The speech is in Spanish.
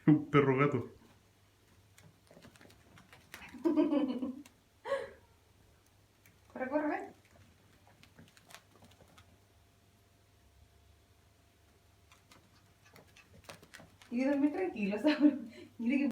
Un perro gato. Corre, corre, ven. Y dormir tranquilo, ¿sabes? Mira que